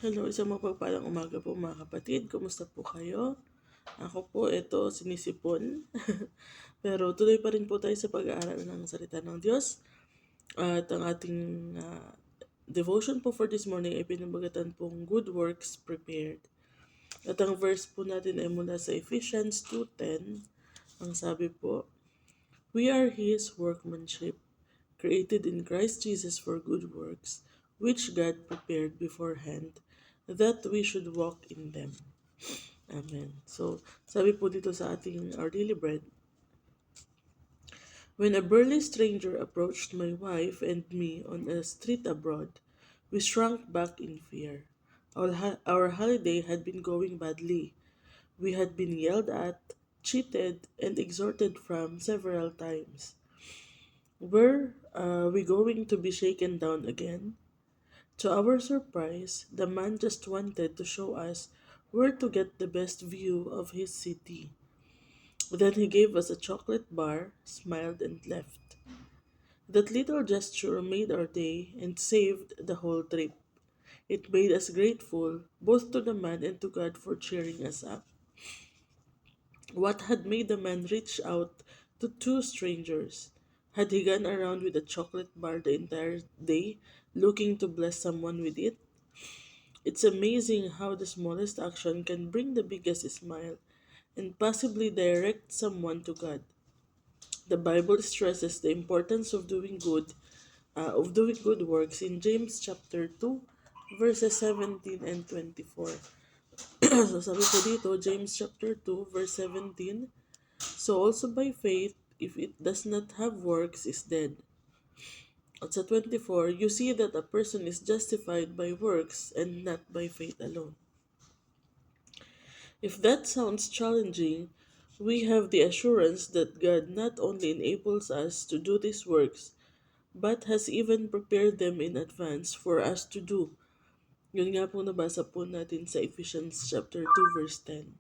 Hello, isang mapagpalang umaga po mga kapatid. Kumusta po kayo? Ako po, ito, sinisipon. Pero tuloy pa rin po tayo sa pag-aaral ng salita ng Diyos. At ang ating devotion po for this morning ay pinamagatan pong Good Works Prepared. At ang verse po natin ay mula sa Ephesians 2:10. Ang sabi po, "We are His workmanship, created in Christ Jesus for good works, which God prepared beforehand, that we should walk in them." Amen. So, sabi po dito sa ating Our Daily Bread, "When a burly stranger approached my wife and me on a street abroad, we shrunk back in fear. Our holiday had been going badly. We had been yelled at, cheated, and exhorted from several times. Were we going to be shaken down again? To our surprise, the man just wanted to show us where to get the best view of his city. Then he gave us a chocolate bar, smiled, and left. That little gesture made our day and saved the whole trip. It made us grateful both to the man and to God for cheering us up. What had made the man reach out to two strangers? Had he gone around with a chocolate bar the entire day, looking to bless someone with it? It's amazing how the smallest action can bring the biggest smile and possibly direct someone to God. The Bible stresses the importance of doing good works in James chapter 2, verses 17 and 24. So sabi po dito, James chapter 2, verse 17, "So also by faith, if it does not have works, is dead." At sa 24, "You see that a person is justified by works and not by faith alone." If that sounds challenging, we have the assurance that God not only enables us to do these works, but has even prepared them in advance for us to do. Yun nga po nabasa po natin sa Ephesians chapter 2 verse 10.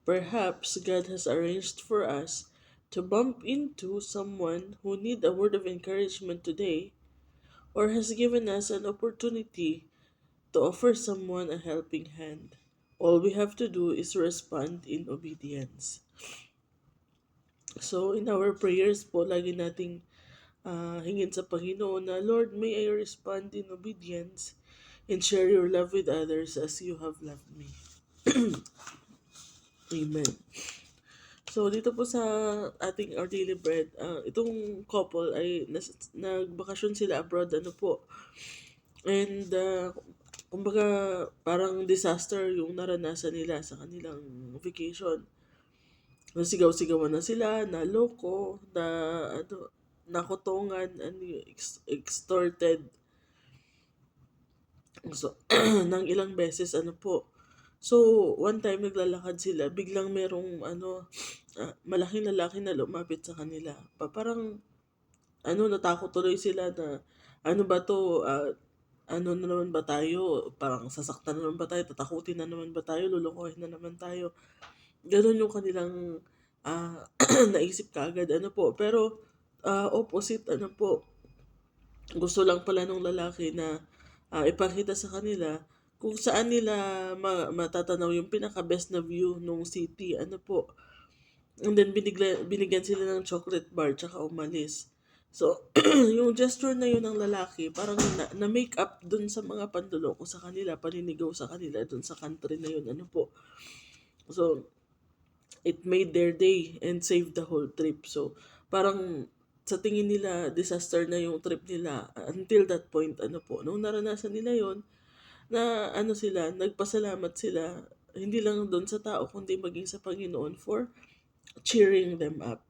Perhaps God has arranged for us to bump into someone who need a word of encouragement today, or has given us an opportunity to offer someone a helping hand. All we have to do is respond in obedience. So, in our prayers po, lagi nating hingin sa Panginoon na, "Lord, may I respond in obedience and share your love with others as you have loved me." Amen. So, dito po sa ating Our Daily Bread, itong couple ay nagbakasyon sila abroad, ano po. And, kumbaga, parang disaster yung naranasan nila sa kanilang vacation. Nasigaw-sigawan na sila, naloko, nakotongan, extorted. So, ng ilang beses, ano po. So, one time naglalakad sila, biglang merong, malaking lalaki na lumapit sa kanila. Parang, natakot tuloy sila na, ano ba to, ano na naman ba tayo, parang sasaktan na naman ba tayo, tatakutin na naman ba tayo, lulukohin na naman tayo. Ganon yung kanilang naisip kaagad, ano po. Pero, opposite, ano po, gusto lang pala nung lalaki na ipakita sa kanila kung saan nila matatanaw yung pinaka-best na view nung city. Ano po. And then binigyan sila ng chocolate bar tsaka umalis. So, yung gesture na yun ng lalaki, parang na-make up dun sa mga panduloko sa kanila, paninigaw sa kanila dun sa country na yun. Ano po. So, it made their day and saved the whole trip. So, parang sa tingin nila, disaster na yung trip nila until that point, ano po. Nung naranasan nila yon na sila, nagpasalamat sila, hindi lang doon sa tao, kundi maging sa Panginoon for cheering them up.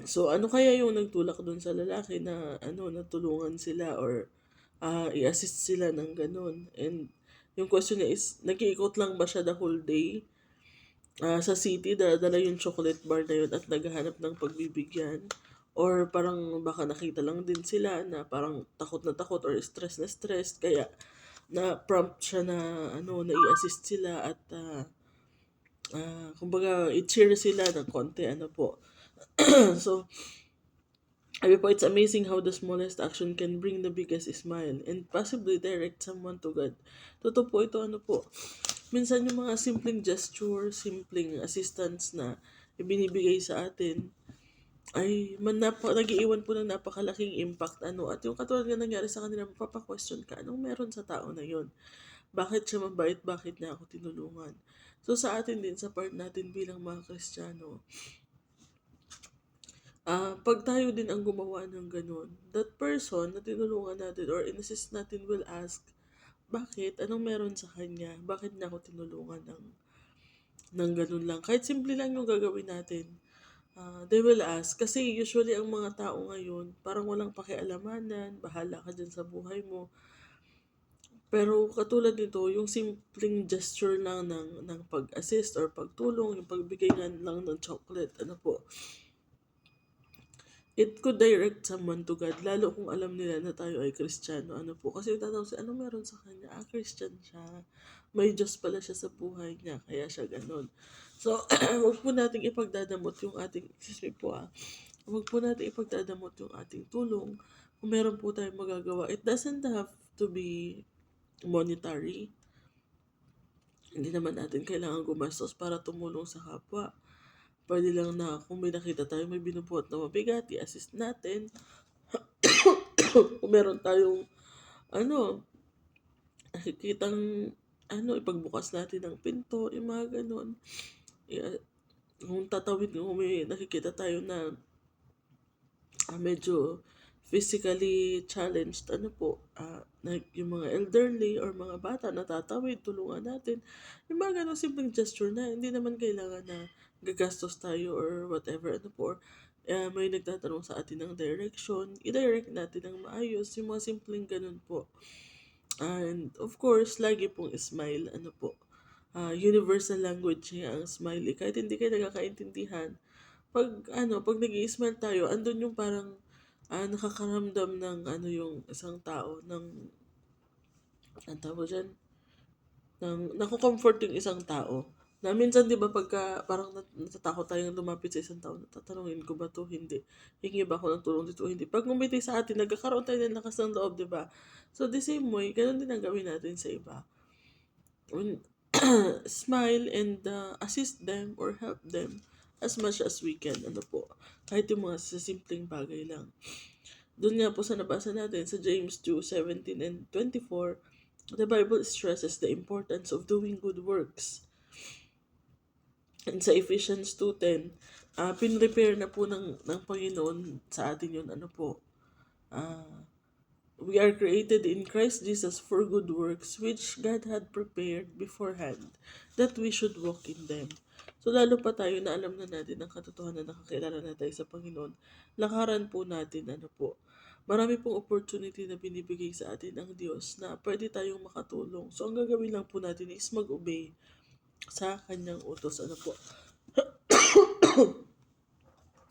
So, ano kaya yung nagtulak doon sa lalaki na, natulungan sila or i-assist sila ng ganun? And yung question niya is, nag-iikot lang ba siya the whole day? Sa city, dala yung chocolate bar na yun at naghahanap ng pagbibigyan. Or parang baka nakita lang din sila na parang takot na takot or stress na stress. Kaya na-prompt siya na, na-i-assist sila at kumbaga, i-cheer sila ng konti, ano po. So, Sabi po, it's amazing how the smallest action can bring the biggest smile and possibly direct someone to God. Totoo po ito, ano po. Minsan yung mga simpleng gesture, simpleng assistance na ibinibigay sa atin, ay nag-iiwan po ng napakalaking impact. At yung katulad nga nangyari sa kanila, mapapa-question ka, anong meron sa tao na yon? Bakit siya mabait? Bakit niya ako tinulungan? So sa atin din, sa part natin bilang mga Kristiyano, pag tayo din ang gumawa ng ganun, that person na tinulungan natin or in-assist natin will ask, bakit? Anong meron sa kanya? Bakit niya ako tinulungan ng ganun lang? Kahit simple lang yung gagawin natin. They will ask. Kasi usually ang mga tao ngayon, parang walang pakialamanan, bahala ka dyan sa buhay mo. Pero katulad nito, yung simpleng gesture lang ng pag-assist or pagtulong, yung pagbigay nga lang ng chocolate, it could direct someone to God, lalo kung alam nila na tayo ay Kristiyano. Kasi tatanong siya, ano meron sa kanya? Christian siya. May Diyos pala siya sa buhay niya, kaya siya ganun. So, wag po nating ipagdadamot yung ating, excuse me po wag po nating ipagdadamot yung ating tulong. Kung meron po tayong magagawa, it doesn't have to be monetary. Hindi naman natin kailangan gumastos para tumulong sa kapwa. Pwede lang na kung may nakita tayo may binubuhat na mabigat, i-assist natin. Kung meron tayong nakikitang ipagbukas natin ng pinto, yung mga ganun. Kung kung may nakikita tayo na medyo physically challenged, yung mga elderly or mga bata natatawid, tulungan natin. Yung mga ganong simpleng gesture na hindi naman kailangan na gagastos tayo or whatever, may nagtatanong sa atin ng direction, i-direct natin ng maayos, yung mga simpleng ganun po. And of course, lagi pong smile, universal language niya ang smile. Kahit hindi kayo nagkakaintindihan, pag nag-i-smile tayo, andun yung parang nakakaramdam ng yung isang tao ng ang tawag dyan, nakukomfort yung isang tao. Na minsan, di ba, pagka parang natatakot tayong lumapit sa isang tao, tatanungin ko ba to? Hindi. Hingi ba ako ng tulong dito? Hindi. Pag ngumiti sa atin, nagkakaroon tayo ng lakas ng loob, di ba? So, the same way, ganun din ang gawin natin sa iba. When, smile and assist them or help them as much as we can. Kahit yung mga sa simpleng bagay lang. Doon nga po sa nabasa natin sa James 2:17 and 24, the Bible stresses the importance of doing good works. And sa Ephesians 2:10, pinrepare na po ng Panginoon sa atin yun, we are created in Christ Jesus for good works, which God had prepared beforehand, that we should walk in them. So lalo pa tayo na alam na natin ang katotohanan, nakakilala na tayo sa Panginoon, lakaran po natin, marami pong opportunity na binibigay sa atin ng Diyos na pwede tayong makatulong. So ang gagawin lang po natin is mag-obey sa kanyang utos.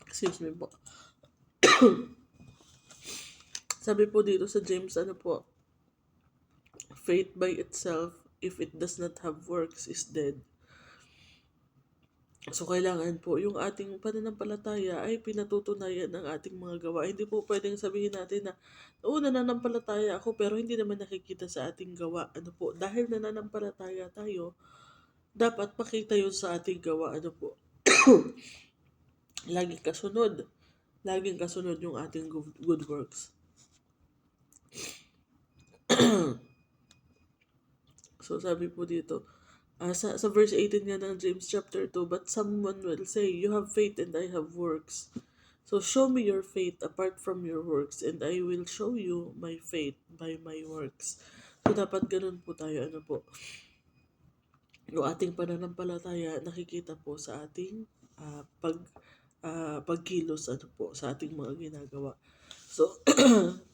Excuse me po. Sabi po dito sa James, faith by itself, if it does not have works, is dead. So, kailangan po yung ating pananampalataya ay pinatutunayan ng ating mga gawa. Hindi po pwedeng sabihin natin na, nananampalataya ako pero hindi naman nakikita sa ating gawa. Dahil nananampalataya tayo, dapat pakita yun sa ating gawa. Laging kasunod. Laging kasunod yung ating good works. So, sabi po dito, sa verse 18 nga ng James chapter 2, but someone will say, you have faith and I have works. So, show me your faith apart from your works and I will show you my faith by my works. So, dapat ganun po tayo, yung ating pananampalataya nakikita po sa ating pagkilos, sa ating mga ginagawa. So,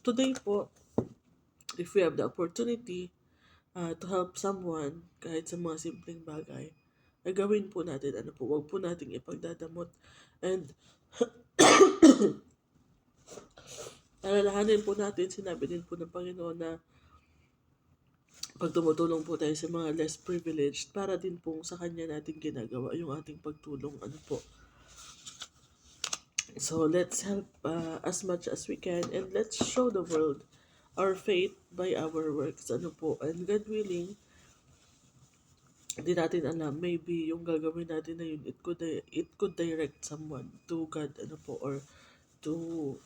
today po, if we have the opportunity to help someone, kahit sa mga simpleng bagay, ay gawin po natin, wag po nating ipagdadamot. And, alalahanin po natin, sinabi din po ng Panginoon na pag tumutulong po tayo sa mga less privileged, para din po sa Kanya natin ginagawa yung ating pagtulong, So let's help as much as we can, and let's show the world our faith by our works. Ano po? And God willing, hindi natin alam, maybe yung gagawin natin na yun, it could direct someone to God, ano po, or to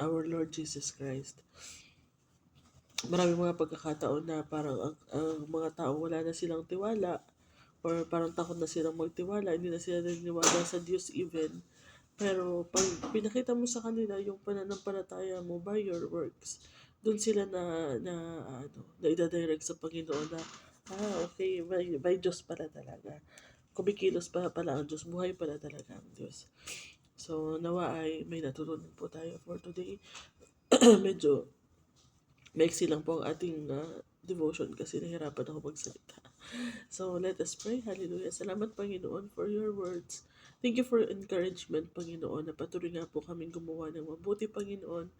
our Lord Jesus Christ. Maraming mga pagkakataon na parang ang mga tao wala na silang tiwala, or parang takot na silang magtiwala, hindi na sila naniniwala sa Diyos even. Pero pag pinakita mo sa kanila yung pananampalataya mo by your works, doon sila na ida-direct sa Panginoon na, okay, by Diyos pala talaga. Kumikilos pala ang Diyos, buhay pala talaga ang Diyos. So, nawa ay may natutunan po tayo for today. Medyo maiksi lang po ang ating devotion kasi nahirapan ako magsalita. So, let us pray. Hallelujah. Salamat, Panginoon, for your words. Thank you for encouragement, Panginoon, na patuloy nga po kaming gumawa ng mabuti, Panginoon,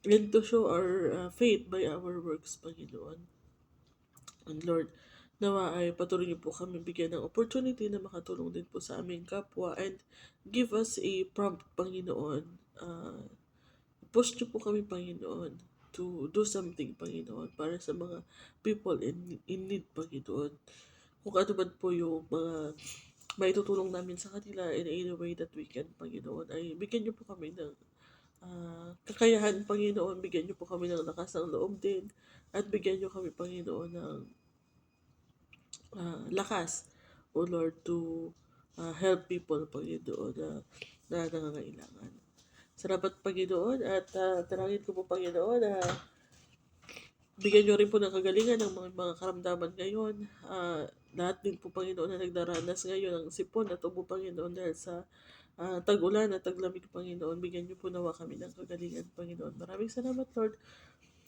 and to show our faith by our works, Panginoon. And Lord, nawa ay patuloy niyo po kami bigyan ng opportunity na makatulong din po sa aming kapwa, and give us a prompt, Panginoon. Push niyo po kami, Panginoon, to do something, Panginoon, para sa mga people in need, Panginoon. Kung ano man po yung mga maitutulong namin sa kanila in any way that we can, Panginoon, ay bigyan niyo po kami ng kakayahan, Panginoon. Bigyan niyo po kami ng lakas ng loob din. At bigyan niyo kami, Panginoon, ng lakas, O Lord, to help people, Panginoon, na nangangailangan. Salamat, Panginoon, at talangin ko po, Panginoon, na bigyan niyo rin po ng kagalingan ng mga karamdaman ngayon. Lahat din po, Panginoon, na nagdaranas ngayon ng sipon at ubo, Panginoon, dahil sa tag-ulan at taglamig, Panginoon. Bigyan niyo po nawa kami ng kagalingan, Panginoon. Maraming salamat, Lord.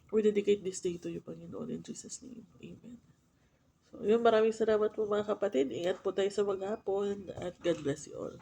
We dedicate this day to you, Panginoon, in Jesus' name. Amen. So, yun, maraming salamat po, mga kapatid. Ingat po tayo sa maghapon, at God bless you all.